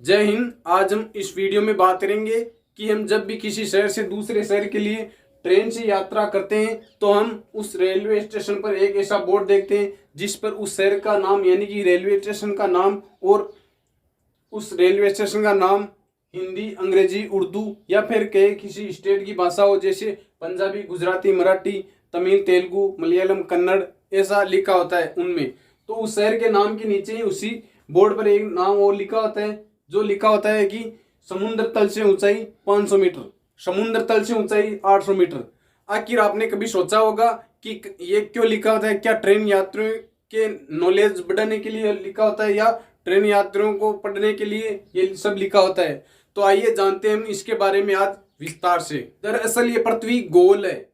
जय हिंद। आज हम इस वीडियो में बात करेंगे कि हम जब भी किसी शहर से दूसरे शहर के लिए ट्रेन से यात्रा करते हैं तो हम उस रेलवे स्टेशन पर एक ऐसा बोर्ड देखते हैं जिस पर उस शहर का नाम यानी कि रेलवे स्टेशन का नाम और उस रेलवे स्टेशन का नाम हिंदी, अंग्रेजी, उर्दू या फिर कई किसी स्टेट की भाषा हो, जैसे पंजाबी, गुजराती, मराठी, तमिल, तेलुगु, मलयालम, कन्नड़, ऐसा लिखा होता है उनमें। तो उस शहर के नाम के नीचे ही उसी बोर्ड पर एक नाम और लिखा होता है, जो लिखा होता है कि समुद्र तल से ऊंचाई 500 मीटर, समुद्र तल से ऊंचाई 800 मीटर। आखिर आपने कभी सोचा होगा कि ये क्यों लिखा होता है? क्या ट्रेन यात्रियों के नॉलेज बढ़ाने के लिए लिखा होता है या ट्रेन यात्रियों को पढ़ने के लिए ये सब लिखा होता है? तो आइए जानते हैं हम इसके बारे में आज विस्तार से। दरअसल ये पृथ्वी गोल है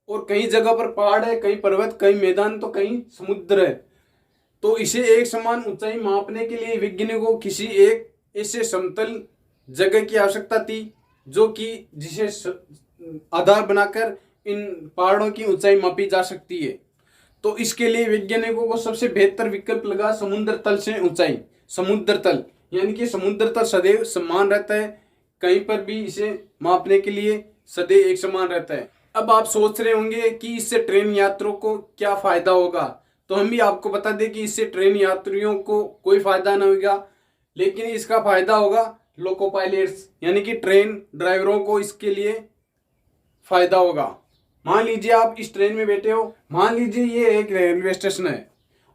और कई जगह पर पहाड़ है, कहीं पर्वत, कहीं मैदान, तो कहीं समुद्र है। तो इसे एक समान ऊंचाई मापने के लिए वैज्ञानिकों को किसी एक ऐसे समतल जगह की आवश्यकता थी जो कि जिसे आधार बनाकर इन पहाड़ों की ऊंचाई मापी जा सकती है। तो इसके लिए वैज्ञानिकों को सबसे बेहतर विकल्प लगा समुद्र तल से ऊंचाई। समुद्र तल यानी कि समुद्र तल सदैव समान रहता है, कहीं पर भी इसे मापने के लिए सदैव एक समान रहता है। अब आप सोच रहे होंगे कि इससे ट्रेन यात्रियों को क्या फायदा होगा, तो हम भी आपको बता दें कि इससे ट्रेन यात्रियों को कोई फायदा नहीं होगा, लेकिन इसका फायदा होगा लोको पायलट्स यानी कि ट्रेन ड्राइवरों को इसके लिए फायदा होगा। मान लीजिए आप इस ट्रेन में बैठे हो, मान लीजिए ये एक रेलवे स्टेशन है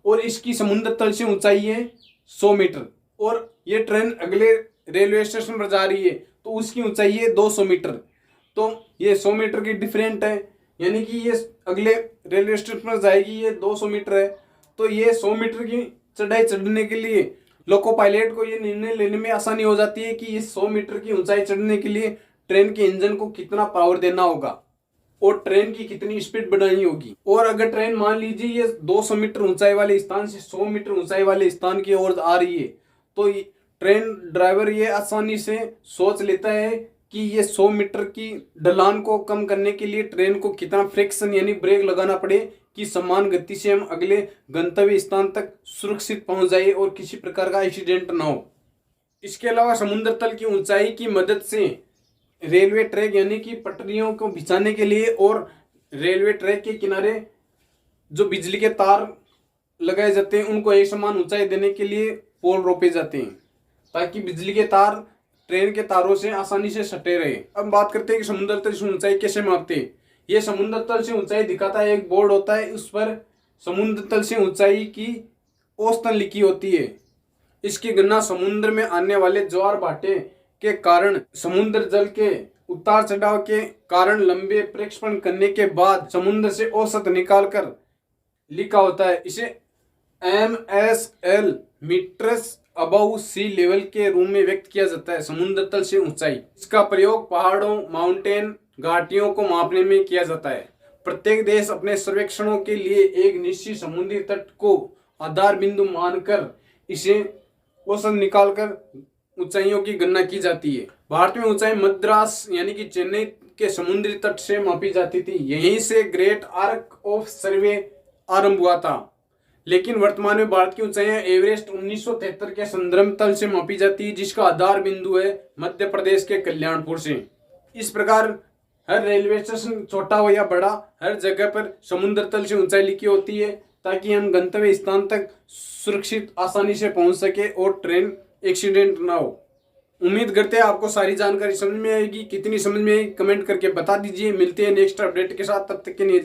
और इसकी समुद्र तल से ऊंचाई है 100 मीटर और ये ट्रेन अगले रेलवे स्टेशन पर जा रही है तो उसकी ऊंचाई है 200 मीटर। तो ये 100 मीटर की डिफरेंट है, यानी कि ये अगले रेलवे स्टेशन पर जाएगी, ये 200 मीटर है। तो ये 100 मीटर की चढ़ाई चढ़ने के लिए लोको पायलट को ये निर्णय लेने में आसानी हो जाती है कि इस 100 मीटर की ऊंचाई चढ़ने के लिए ट्रेन के इंजन को कितना पावर देना होगा और ट्रेन की कितनी स्पीड बढ़ानी होगी। और अगर ट्रेन मान लीजिए ये 200 मीटर ऊंचाई वाले स्थान से 100 मीटर ऊंचाई वाले स्थान की ओर आ रही है तो ट्रेन ड्राइवर ये आसानी से सोच लेता है कि ये 100 मीटर की ढलान को कम करने के लिए ट्रेन को कितना फ्रिक्शन यानी ब्रेक लगाना पड़े कि समान गति से हम अगले गंतव्य स्थान तक सुरक्षित पहुंच जाए और किसी प्रकार का एक्सीडेंट ना हो। इसके अलावा समुद्र तल की ऊंचाई की मदद से रेलवे ट्रैक यानी कि पटरियों को बिछाने के लिए और रेलवे ट्रैक के किनारे जो बिजली के तार लगाए जाते हैं उनको एक समान ऊंचाई देने के लिए पोल रोपे जाते हैं ताकि बिजली के तार ट्रेन के तारों से आसानी से सटे रहे। अब बात करते हैं कि समुद्र तल से ऊंचाई कैसे मापते हैं। ये समुद्र तल से ऊंचाई दिखाता है, एक बोर्ड होता है, उस पर समुद्र तल से ऊंचाई की औसतन लिखी होती है। इसकी गणना समुद्र में आने वाले ज्वार भाटे के कारण, समुद्र जल के उतार चढ़ाव के कारण लंबे प्रक्षेपण करने के बाद समुद्र से औसत निकालकर लिखा होता है। इसे MSL metres above sea level के रूप में व्यक्त किया जाता है, समुद्र तल से ऊंचाई। इसका प्रयोग पहाड़ों, माउंटेन, घाटियों को मापने में किया जाता है। प्रत्येक देश अपने सर्वेक्षणों के लिए एक निश्चित समुद्री तट को आधार बिंदु मानकर इसे औसत निकालकर ऊंचाइयों की गणना की जाती है। भारत में ऊंचाई मद्रास यानी कि चेन्नई के समुद्री तट से मापी जाती थी। यहीं से ग्रेट आर्क ऑफ सर्वे आरंभ हुआ था, लेकिन वर्तमान में भारत की ऊंचाइयां एवरेस्ट 1973 के संदर्भ तल से मापी जाती है, जिसका आधार बिंदु है मध्य प्रदेश के कल्याणपुर से। इस प्रकार हर रेलवे स्टेशन, छोटा हो या बड़ा, हर जगह पर समुद्र तल से ऊंचाई लिखी होती है ताकि हम गंतव्य स्थान तक सुरक्षित आसानी से पहुंच सके और ट्रेन एक्सीडेंट ना हो। उम्मीद करते हैं आपको सारी जानकारी समझ में आएगी। कितनी समझ में आई कमेंट करके बता दीजिए। मिलते हैं नेक्स्ट अपडेट के साथ, तब तक के लिए